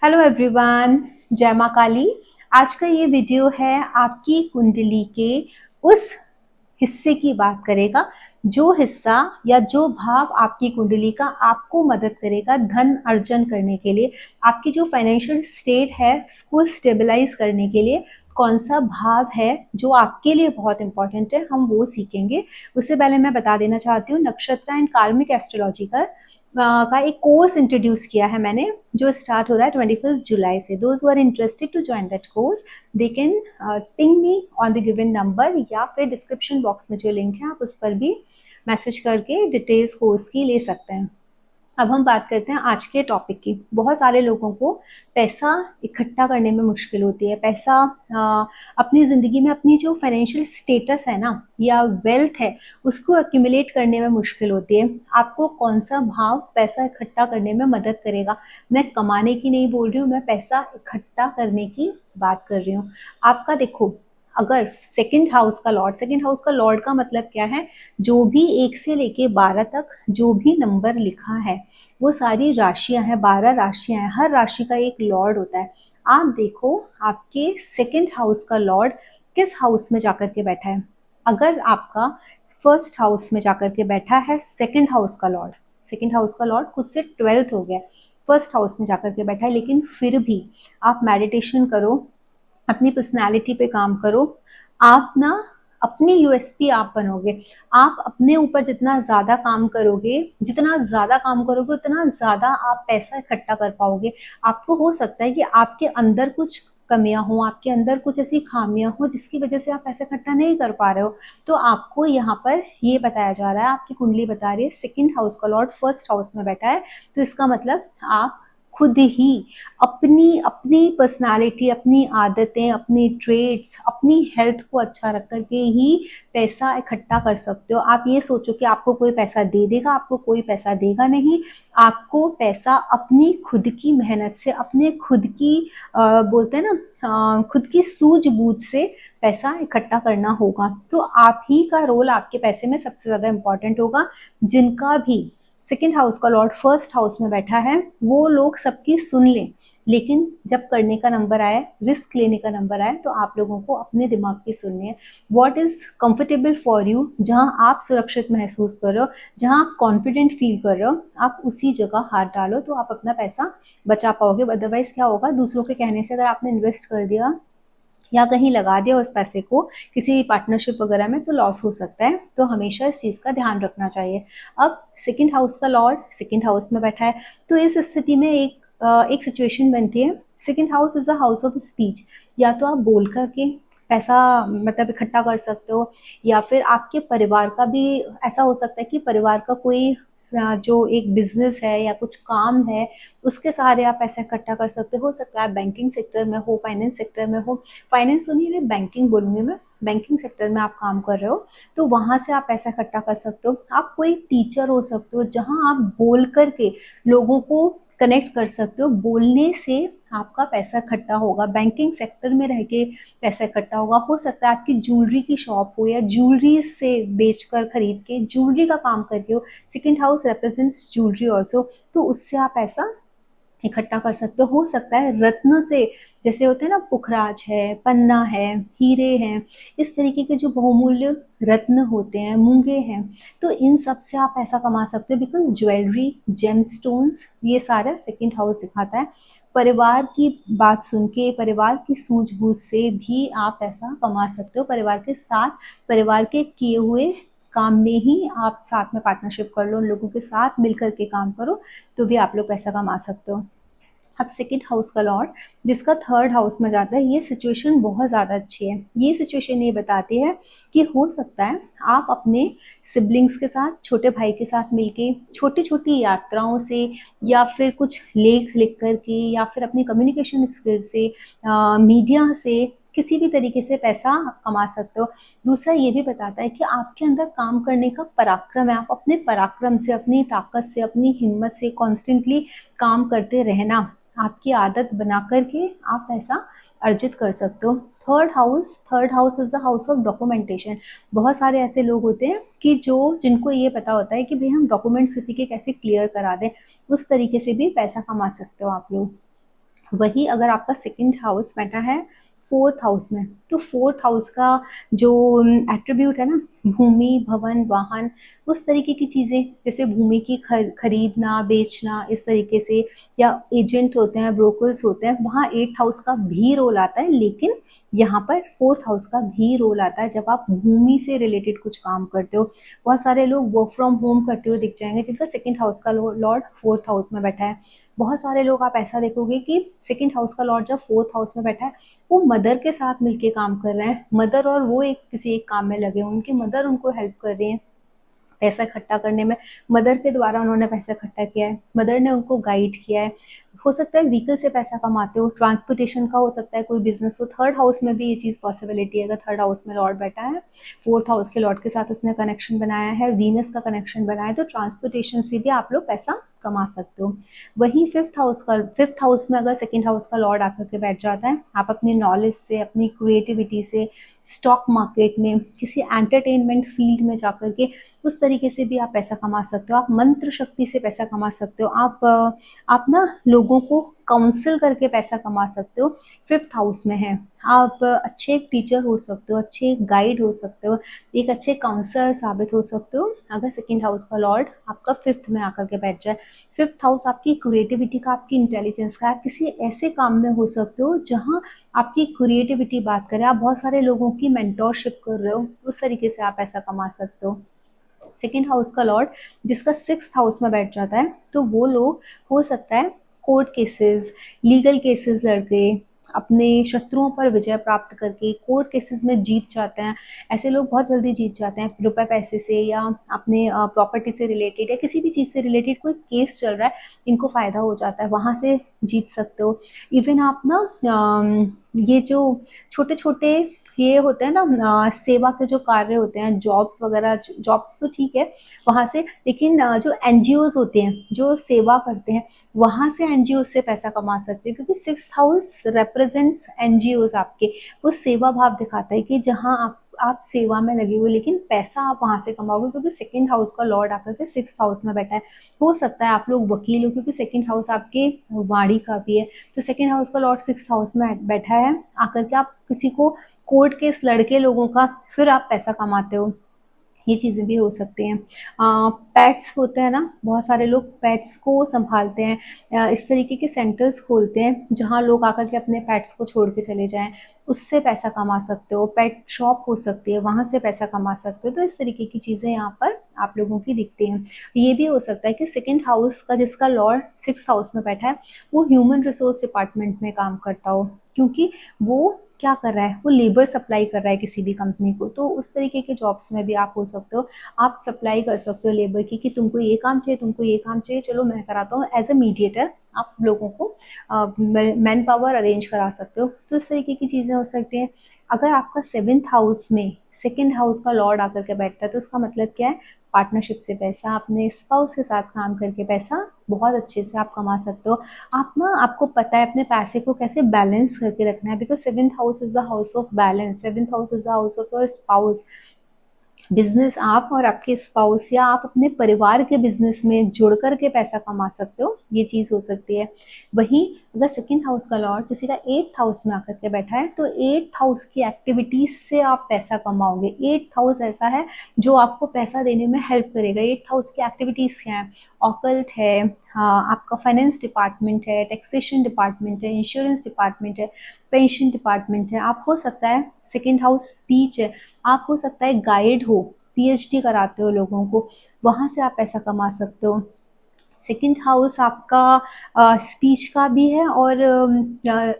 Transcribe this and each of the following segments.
Hello everyone, जय माँ काली। आज का ये वीडियो है आपकी कुंडली के उस हिस्से की बात करेगा जो हिस्सा या जो भाव आपकी कुंडली का आपको मदद करेगा धन अर्जन करने के लिए। आपकी जो फाइनेंशियल स्टेट है उसको स्टेबलाइज करने के लिए कौन सा भाव है जो आपके लिए बहुत इंपॉर्टेंट है, हम वो सीखेंगे। उससे पहले मैं बता देना चाहती हूँ, नक्षत्र एंड कार्मिक एस्ट्रोलॉजी का एक कोर्स इंट्रोड्यूस किया है मैंने, जो स्टार्ट हो रहा है 21 जुलाई से। Those who are interested to join that course, they can ping me on the given number, या फिर डिस्क्रिप्शन बॉक्स में जो लिंक है आप उस पर भी मैसेज करके डिटेल्स कोर्स की ले सकते हैं। अब हम बात करते हैं आज के टॉपिक की। बहुत सारे लोगों को पैसा इकट्ठा करने में मुश्किल होती है। पैसा अपनी ज़िंदगी में अपनी जो फाइनेंशियल स्टेटस है ना, या वेल्थ है, उसको एक्यूमुलेट करने में मुश्किल होती है। आपको कौन सा भाव पैसा इकट्ठा करने में मदद करेगा? मैं कमाने की नहीं बोल रही हूँ, मैं पैसा इकट्ठा करने की बात कर रही हूँ। आपका देखो, अगर सेकंड हाउस का लॉर्ड का मतलब क्या है? जो भी 1 से लेके 12 तक जो भी नंबर लिखा है वो सारी राशियां हैं, 12 राशियां हैं। हर राशि का एक लॉर्ड होता है। आप देखो आपके सेकंड हाउस का लॉर्ड किस हाउस में जाकर के बैठा है। अगर आपका फर्स्ट हाउस में जाकर के बैठा है सेकंड हाउस का लॉर्ड खुद से 12th हो गया, फर्स्ट हाउस में जाकर के बैठा है, लेकिन फिर भी आप मेडिटेशन करो, अपनी पर्सनालिटी पे काम करो। आप ना अपनी यूएसपी आप बनोगे। आप अपने ऊपर जितना ज्यादा काम करोगे, उतना ज्यादा आप पैसा इकट्ठा कर पाओगे। आपको हो सकता है कि आपके अंदर कुछ कमियां हो, आपके अंदर कुछ ऐसी खामियां हो जिसकी वजह से आप पैसा इकट्ठा नहीं कर पा रहे हो। तो आपको यहाँ पर ये बताया जा रहा है, आपकी कुंडली बता रही है सेकंड हाउस का लॉर्ड फर्स्ट हाउस में बैठा है, तो इसका मतलब आप खुद ही अपनी अपनी पर्सनालिटी, अपनी आदतें, अपनी ट्रेड्स, अपनी हेल्थ को अच्छा रख करके ही पैसा इकट्ठा कर सकते हो। आप ये सोचो कि आपको कोई पैसा दे देगा, आपको कोई पैसा देगा नहीं। आपको पैसा अपनी खुद की मेहनत से, अपने खुद की बोलते हैं ना, खुद की सूझबूझ से पैसा इकट्ठा करना होगा। तो आप ही का रोल आपके पैसे में सबसे ज्यादा इंपॉर्टेंट होगा। जिनका भी सेकेंड हाउस का लॉर्ड फर्स्ट हाउस में बैठा है वो लोग सबकी सुन लें, लेकिन जब करने का नंबर आए, रिस्क लेने का नंबर आए, तो आप लोगों को अपने दिमाग की सुननी है। What is comfortable for you, जहां आप सुरक्षित महसूस कर रहे हो, जहां आप कॉन्फिडेंट फील कर रहे हो, आप उसी जगह हाथ डालो तो आप अपना पैसा बचा पाओगे। अदरवाइज क्या होगा, दूसरों के कहने से अगर आपने इन्वेस्ट कर दिया या कहीं लगा दिया उस पैसे को किसी पार्टनरशिप वगैरह में, तो लॉस हो सकता है। तो हमेशा इस चीज़ का ध्यान रखना चाहिए। अब सेकंड हाउस का लॉर्ड सेकंड हाउस में बैठा है, तो इस स्थिति में एक सिचुएशन बनती है। Second house is a house of speech. या तो आप बोल करके पैसा मतलब इकट्ठा कर सकते हो, या फिर आपके परिवार का भी ऐसा हो सकता है कि परिवार का कोई जो एक बिजनेस है या कुछ काम है, उसके सहारे आप पैसा इकट्ठा कर सकते हो सकता है आप बैंकिंग सेक्टर में हो, फाइनेंस सेक्टर में हो। फाइनेंस तो नहीं, बैंकिंग बोलूंगी मैं, बैंकिंग सेक्टर में आप काम कर रहे हो, तो वहां से आप पैसा इकट्ठा कर सकते हो। आप कोई टीचर हो सकते हो, जहां आप बोल करके लोगों को कनेक्ट कर सकते हो। बोलने से आपका पैसा इकट्ठा होगा। बैंकिंग सेक्टर में रह के पैसा इकट्ठा होगा। हो सकता है आपकी ज्वेलरी की शॉप हो, या ज्वेलरी से बेचकर खरीद के ज्वेलरी का काम करके हो। Second house represents jewellery also, तो उससे आप पैसा इकट्ठा कर सकते हो सकता है रत्न से, जैसे होते हैं ना, पुखराज है, पन्ना है, हीरे हैं, इस तरीके के जो बहुमूल्य रत्न होते हैं, मूंगे हैं, तो इन सब से आप पैसा कमा सकते हो। बिकॉज ज्वेलरी, जेमस्टोन्स, ये सारा सेकंड हाउस दिखाता है। परिवार की बात सुन के, परिवार की सूझबूझ से भी आप पैसा कमा सकते हो। परिवार के साथ, परिवार के किए हुए काम में ही आप साथ में पार्टनरशिप कर लो, उन लोगों के साथ मिलकर के काम करो, तो भी आप लोग पैसा कमा सकते हो। अब सेकेंड हाउस का लॉर्ड जिसका थर्ड हाउस में जाता है, ये सिचुएशन बहुत ज़्यादा अच्छी है। ये सिचुएशन ये बताती है कि हो सकता है आप अपने सिबलिंग्स के साथ, छोटे भाई के साथ मिलके छोटी छोटी यात्राओं से, या फिर कुछ लेख लिख करके, या फिर अपनी कम्युनिकेशन स्किल से, मीडिया से, किसी भी तरीके से पैसा कमा सकते हो। दूसरा ये भी बताता है कि आपके अंदर काम करने का पराक्रम है। आप अपने पराक्रम से, अपनी ताकत से, अपनी हिम्मत से कॉन्स्टेंटली काम करते रहना, आपकी आदत बना करके आप पैसा अर्जित कर सकते हो। Third house is the house of documentation. बहुत सारे ऐसे लोग होते हैं कि जिनको ये पता होता है कि भाई हम डॉक्यूमेंट्स किसी के कैसे क्लियर करा दें, उस तरीके से भी पैसा कमा सकते हो आप लोग। वही अगर आपका सेकंड हाउस बैठा है फोर्थ हाउस में, तो फोर्थ हाउस का जो एट्रीब्यूट है ना, भूमि, भवन, वाहन, उस तरीके की चीजें, जैसे भूमि की खरीदना, बेचना, इस तरीके से, या एजेंट होते हैं, ब्रोकर्स होते हैं, वहाँ एट्थ हाउस का भी रोल आता है। लेकिन यहाँ पर फोर्थ हाउस का भी रोल आता है जब आप भूमि से रिलेटेड कुछ काम करते हो। बहुत सारे लोग वर्क फ्रॉम होम करते हुए दिख जाएंगे जिनका सेकंड हाउस का लॉर्ड फोर्थ हाउस में बैठा है। बहुत सारे लोग आप ऐसा देखोगे कि सेकंड हाउस का लॉर्ड जब फोर्थ हाउस में बैठा है, वो मदर के साथ मिलके काम कर रहे हैं, मदर और वो एक किसी एक काम में लगे हैं, उनकी मदर उनको हेल्प कर रही है पैसा इकट्ठा करने में, मदर के द्वारा उन्होंने पैसा इकट्ठा किया है, मदर ने उनको गाइड किया है। हो सकता है व्हीकल से पैसा कमाते हो, ट्रांसपोर्टेशन का हो सकता है, कोई बिजनेस हो। थर्ड हाउस में भी ये चीज़ पॉसिबिलिटी है, अगर थर्ड हाउस में लॉर्ड बैठा है, फोर्थ हाउस के लॉर्ड के साथ उसने कनेक्शन बनाया है, वीनस का कनेक्शन बनाया है, तो ट्रांसपोर्टेशन से भी आप लोग पैसा कमा सकते हो। वहीं फिफ्थ हाउस में अगर सेकेंड हाउस का लॉर्ड आकर के बैठ जाता है, आप अपनी नॉलेज से, अपनी क्रिएटिविटी से, स्टॉक मार्केट में, किसी एंटरटेनमेंट फील्ड में जाकर के उस तरीके से भी आप पैसा कमा सकते हो। आप मंत्र शक्ति से पैसा कमा सकते हो। आप ना लोगों को काउंसिल करके पैसा कमा सकते हो। फिफ्थ हाउस में है, आप अच्छे एक टीचर हो सकते हो, अच्छे एक गाइड हो सकते हो, एक अच्छे काउंसलर साबित हो सकते हो अगर सेकंड हाउस का लॉर्ड आपका फिफ्थ में आकर के बैठ जाए। फिफ्थ हाउस आपकी क्रिएटिविटी का, आपकी इंटेलिजेंस का, आप किसी ऐसे काम में हो सकते हो जहाँ आपकी क्रिएटिविटी बात करे, आप बहुत सारे लोगों की मेंटोरशिप कर रहे हो, उस तरीके से आप पैसा कमा सकते हो। सेकेंड हाउस का लॉर्ड जिसका सिक्स्थ हाउस में बैठ जाता है, तो वो लोग, हो सकता है कोर्ट केसेस, लीगल केसेस लड़के अपने शत्रुओं पर विजय प्राप्त करके कोर्ट केसेस में जीत जाते हैं। ऐसे लोग बहुत जल्दी जीत जाते हैं, रुपए पैसे से, या अपने प्रॉपर्टी से रिलेटेड, या किसी भी चीज़ से रिलेटेड कोई केस चल रहा है, इनको फायदा हो जाता है, वहां से जीत सकते हो। इवन आप ना ये जो छोटे छोटे ये होते हैं ना, सेवा के जो कार्य होते हैं, जॉब्स वगैरह, जॉब्स तो ठीक है वहां से, लेकिन जो एनजीओज होते हैं जो सेवा करते हैं, वहां से एनजीओ से पैसा कमा सकते हैं, क्योंकि सिक्स्थ हाउस रिप्रेजेंट्स एनजीओज आपके। वो सेवा भाव दिखाता है कि जहां आप सेवा में लगे हुए, लेकिन पैसा आप वहां से कमाओगे, क्योंकि सेकंड हाउस का लॉर्ड आकर के सिक्स्थ हाउस में बैठा है। हो सकता है आप लोग वकील हो, क्योंकि सेकंड हाउस आपके वाणी का भी है, तो सेकंड हाउस का लॉर्ड सिक्स्थ हाउस में बैठा है, आकर के आप किसी को कोर्ट केस लड़के लोगों का, फिर आप पैसा कमाते हो। ये चीज़ें भी हो सकती हैं। पेट्स होते हैं ना, बहुत सारे लोग पेट्स को संभालते हैं, इस तरीके के सेंटर्स खोलते हैं जहाँ लोग आकर के अपने पेट्स को छोड़ के चले जाएं, उससे पैसा कमा सकते हो। पेट शॉप हो सकती है, वहाँ से पैसा कमा सकते हो। तो इस तरीके की चीज़ें यहाँ पर आप लोगों की दिखती हैं। ये भी हो सकता है कि सेकेंड हाउस का जिसका लॉर्ड सिक्स्थ हाउस में बैठा है, वो ह्यूमन रिसोर्स डिपार्टमेंट में काम करता हो, क्योंकि वो क्या कर रहा है, वो लेबर सप्लाई कर रहा है किसी भी कंपनी को। तो उस तरीके के जॉब्स में भी आप हो सकते हो, आप सप्लाई कर सकते हो लेबर की, कि तुमको ये काम चाहिए, तुमको ये काम चाहिए, चलो मैं कराता हूँ। एज अ मीडिएटर आप लोगों को मैन पावर अरेंज करा सकते हो। तो इस तरीके की चीज़ें हो सकती हैं। अगर आपका सेवेंथ हाउस में सेकेंड हाउस का लॉर्ड आकर के बैठता है, तो उसका मतलब क्या है, पार्टनरशिप से पैसा, अपने स्पाउस के साथ काम करके पैसा बहुत अच्छे से आप कमा सकते हो। आप ना, आपको पता है अपने पैसे को कैसे बैलेंस करके रखना है, because seventh house is the house of balance, seventh house is the house of your spouse. Business आप और आपके स्पाउस, या आप अपने परिवार के बिजनेस में जुड़ करके पैसा कमा सकते हो, ये चीज हो सकती है। वहीं अगर सेकेंड हाउस का लॉर्ड किसी का एट्थ हाउस में आकर के बैठा है, तो एट्थ हाउस की एक्टिविटीज से आप पैसा कमाओगे। एट्थ हाउस ऐसा है जो आपको पैसा देने में हेल्प करेगा। एट्थ हाउस की एक्टिविटीज क्या है, ऑकल्ट है, हाँ, आपका फाइनेंस डिपार्टमेंट है, टैक्सेशन डिपार्टमेंट है, इंश्योरेंस डिपार्टमेंट है, पेंशन डिपार्टमेंट है। आप हो सकता है सेकेंड हाउस स्पीच है, आप हो सकता है गाइड हो, पीएचडी कराते हो लोगों को, वहां से आप पैसा कमा सकते हो। सेकंड हाउस आपका स्पीच का भी है, और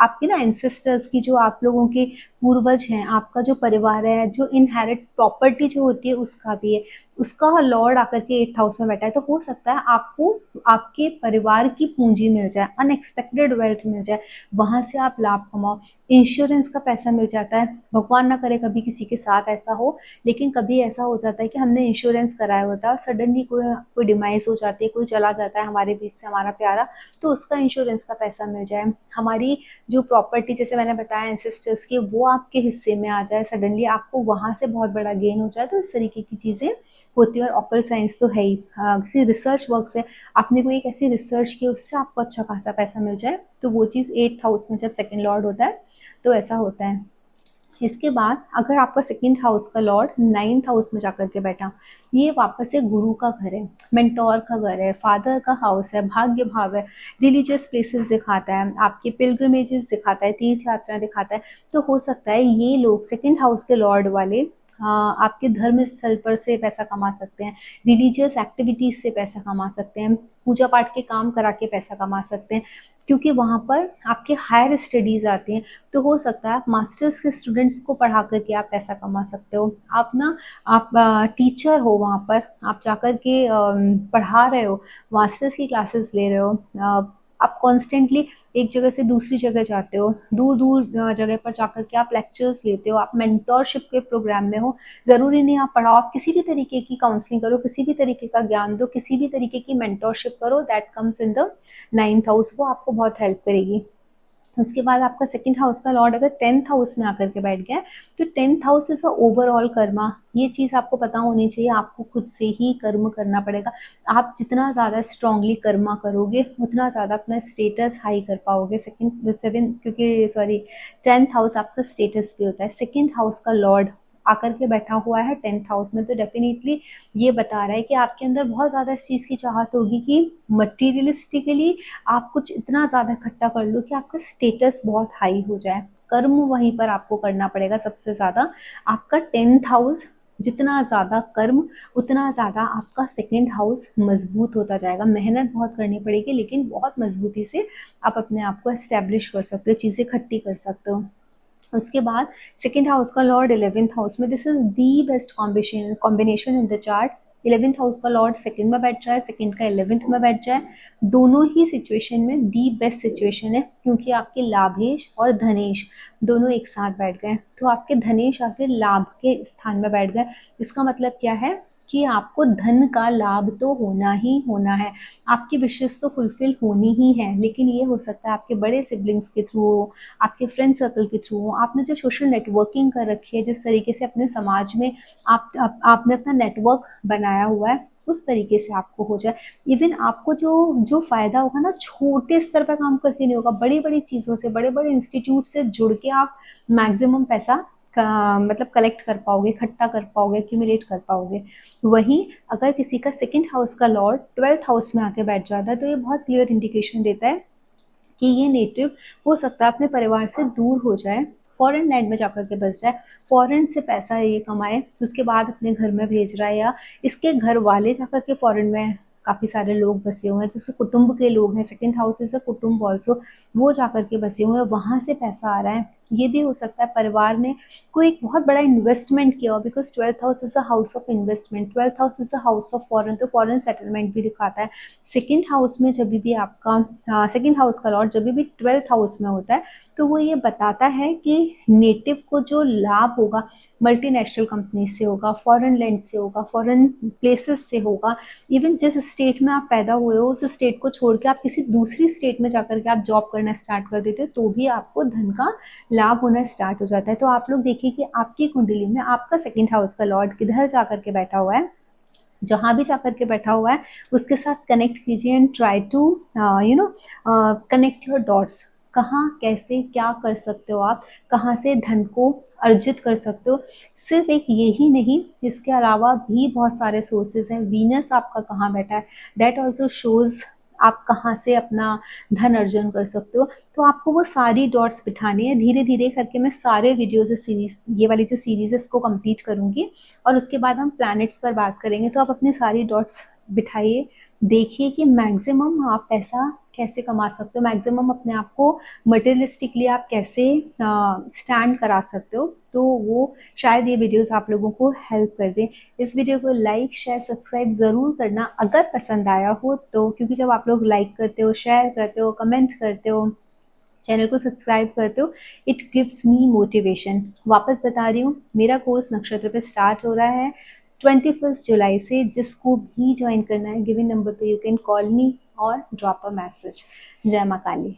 आपके ना एंसेस्टर्स की, जो आप लोगों के पूर्वज हैं, आपका जो परिवार है, जो इनहेरिट प्रॉपर्टी जो होती है उसका भी है। उसका लॉर्ड आकर के एट्थ हाउस में बैठा है, तो हो सकता है आपको आपके परिवार की पूंजी मिल जाए, अनएक्सपेक्टेड वेल्थ मिल जाए, वहां से आप लाभ कमाओ। इंश्योरेंस का पैसा मिल जाता है, भगवान ना करे कभी किसी के साथ ऐसा हो, लेकिन कभी ऐसा हो जाता है कि हमने इंश्योरेंस कराया होता है और सडनली कोई डिमाइस हो जाती है, कोई चला जाता है हमारे बीच से, हमारा प्यारा, तो उसका इंश्योरेंस का पैसा मिल जाए। हमारी जो प्रॉपर्टी, जैसे मैंने बताया एंसेस्टर्स की, वो आपके हिस्से में आ जाए सडनली, आपको वहां से बहुत बड़ा गेन हो जाए। तो इस तरीके की चीजें होती है, और ऑकल्ट साइंस तो है ही। किसी रिसर्च वर्क से आपने कोई एक ऐसी रिसर्च की, उससे आपको अच्छा खासा पैसा मिल जाए, तो वो चीज़ 8th हाउस में जब सेकंड लॉर्ड होता है तो ऐसा होता है। इसके बाद अगर आपका सेकंड हाउस का लॉर्ड 9th हाउस में जाकर के बैठा, ये वापस से गुरु का घर है, मेंटोर का घर है, फादर का हाउस है, भाग्य भाव है, रिलीजियस प्लेसेस दिखाता है, आपके पिलग्रिमेजेस दिखाता है, तीर्थ यात्रा दिखाता है। तो हो सकता है ये लोग सेकंड हाउस के लॉर्ड वाले आपके धर्म स्थल पर से पैसा कमा सकते हैं, रिलीजियस एक्टिविटीज से पैसा कमा सकते हैं, पूजा पाठ के काम करा के पैसा कमा सकते हैं, क्योंकि वहाँ पर आपके हायर स्टडीज आती हैं। तो हो सकता है आप मास्टर्स के स्टूडेंट्स को पढ़ा करके आप पैसा कमा सकते हो। आप ना, आप टीचर हो, वहाँ पर आप जाकर के पढ़ा रहे हो, मास्टर्स की क्लासेस ले रहे हो, आप कॉन्स्टेंटली एक जगह से दूसरी जगह जाते हो, दूर दूर जगह पर जाकर के आप लेक्चर्स लेते हो, आप मेंटोरशिप के प्रोग्राम में हो। ज़रूरी नहीं आप पढ़ाओ, आप किसी भी तरीके की काउंसलिंग करो, किसी भी तरीके का ज्ञान दो, किसी भी तरीके की मेंटोरशिप करो, that comes in the 9th house, वो आपको बहुत हेल्प करेगी। उसके बाद आपका सेकंड हाउस का लॉर्ड अगर 10th हाउस में आकर के बैठ गया, तो 10th house is a overall Karma. ये चीज़ आपको पता होनी चाहिए, आपको खुद से ही कर्म करना पड़ेगा। आप जितना ज़्यादा स्ट्रांगली कर्मा करोगे, उतना ज़्यादा अपना स्टेटस हाई कर पाओगे। सेकंड सेवन, क्योंकि सॉरी 10th हाउस आपका स्टेटस भी होता है। सेकंड हाउस का लॉर्ड आकर के बैठा हुआ है 10th हाउस में, तो डेफिनेटली ये बता रहा है कि आपके अंदर बहुत ज़्यादा इस चीज़ की चाहत होगी कि मटीरियलिस्टिकली आप कुछ इतना ज़्यादा इकट्ठा कर लो कि आपका स्टेटस बहुत हाई हो जाए। कर्म वहीं पर आपको करना पड़ेगा सबसे ज़्यादा। आपका 10th हाउस जितना ज़्यादा कर्म, उतना ज़्यादा आपका सेकंड हाउस मजबूत होता जाएगा। मेहनत बहुत करनी पड़ेगी, लेकिन बहुत मजबूती से आप अपने आप को एस्टेब्लिश कर सकते हो, चीज़ें इकट्ठी कर सकते हो। उसके बाद सेकंड हाउस का लॉर्ड 11th हाउस में, this is the best combination in the chart. 11th house का लॉर्ड सेकंड में बैठ जाए, सेकंड का 11th में बैठ जाए, दोनों ही सिचुएशन में दी बेस्ट सिचुएशन है, क्योंकि आपके लाभेश और धनेश दोनों एक साथ बैठ गए। तो आपके धनेश आके लाभ के स्थान में बैठ गए। इसका मतलब क्या है कि आपको धन का लाभ तो होना ही होना है, आपकी विशेष तो फुलफिल होनी ही है। लेकिन ये हो सकता है आपके बड़े सिबलिंग्स के थ्रू हो, आपके फ्रेंड सर्कल के थ्रू हो, आपने जो सोशल नेटवर्किंग कर रखी है, जिस तरीके से अपने समाज में आपने अपना नेटवर्क बनाया हुआ है, उस तरीके से आपको हो जाए। इवन आपको जो जो फायदा होगा ना, छोटे स्तर पर काम करके नहीं होगा, बड़ी बड़ी चीज़ों से, बड़े बड़े इंस्टीट्यूट से जुड़ के आप मैक्सिमम पैसा मतलब कलेक्ट कर पाओगे, इकट्ठा कर पाओगे, एक्यूमुलेट कर पाओगे। वहीं अगर किसी का सेकंड हाउस का लॉर्ड 12th हाउस में आके बैठ जाता है, तो ये बहुत क्लियर इंडिकेशन देता है कि ये नेटिव हो सकता है अपने परिवार से दूर हो जाए, फॉरेन लैंड में जाकर के बस जाए, फॉरेन से पैसा ये कमाए, उसके बाद अपने घर में भेज रहा है, या इसके घर वाले जाकर के फॉरेन में, काफ़ी सारे लोग बसे हुए हैं जिसके कुटुंब के लोग हैं, सेकंड हाउस इज अ कुटुंब ऑल्सो, वो जाकर के बसे हुए हैं, वहाँ से पैसा आ रहा है। ये भी हो सकता है परिवार ने कोई एक बहुत बड़ा इन्वेस्टमेंट किया हो, because 12th house is the house of investment, 12th house is the house of foreign, तो फॉरेन सेटलमेंट भी दिखाता है। सेकंड हाउस में जब भी आपका सेकंड हाउस का लॉर्ड जब भी 12th हाउस में होता है, तो वो ये बताता है कि नेटिव को जो लाभ होगा मल्टीनेशनल कंपनी से होगा, फॉरेन लैंड से होगा, फॉरेन प्लेसेस से होगा। इवन जिस स्टेट में आप पैदा हुए हो, उस स्टेट को छोड़ के आप किसी दूसरी स्टेट में जाकर के आप जॉब करना स्टार्ट कर देते हो, तो भी आपको धन का लाभ होना स्टार्ट हो जाता है। तो आप लोग देखिए कि आपकी कुंडली में आपका सेकंड हाउस का लॉर्ड किधर जाकर के बैठा हुआ है, जहाँ भी जाकर के बैठा हुआ है उसके साथ कनेक्ट कीजिए and try to connect your dots. कहाँ कैसे क्या कर सकते हो आप, कहाँ से धन को अर्जित कर सकते हो। सिर्फ एक यही नहीं, इसके अलावा भी बहुत सारे सोर्सेज हैं। वीनस आपका कहाँ बैठा है, दैट ऑल्सो शोज आप कहाँ से अपना धन अर्जन कर सकते हो। तो आपको वो सारी डॉट्स बिठानी है। धीरे धीरे करके मैं सारे वीडियोज सीरीज, ये वाली जो सीरीज है, इसको कंप्लीट करूँगी, और उसके बाद हम प्लैनेट्स पर बात करेंगे। तो आप अपनी सारी डॉट्स बिठाइए, देखिए कि मैक्सिमम आप पैसा कैसे कमा सकते हो, मैक्सिमम अपने आप को मटेरियलिस्टिकली आप कैसे स्टैंड करा सकते हो। तो वो शायद ये वीडियोस आप लोगों को हेल्प कर दें। इस वीडियो को लाइक शेयर सब्सक्राइब ज़रूर करना अगर पसंद आया हो तो, क्योंकि जब आप लोग लाइक करते हो, शेयर करते हो, कमेंट करते हो, चैनल को सब्सक्राइब करते हो, इट गिव्स मी मोटिवेशन। वापस बता रही हूँ, मेरा कोर्स नक्षत्र पे स्टार्ट हो रहा है 21 जुलाई से। जिसको भी ज्वाइन करना है, गिवन नंबर पे यू कैन कॉल मी और ड्रॉप अ मैसेज। जय माँ काली।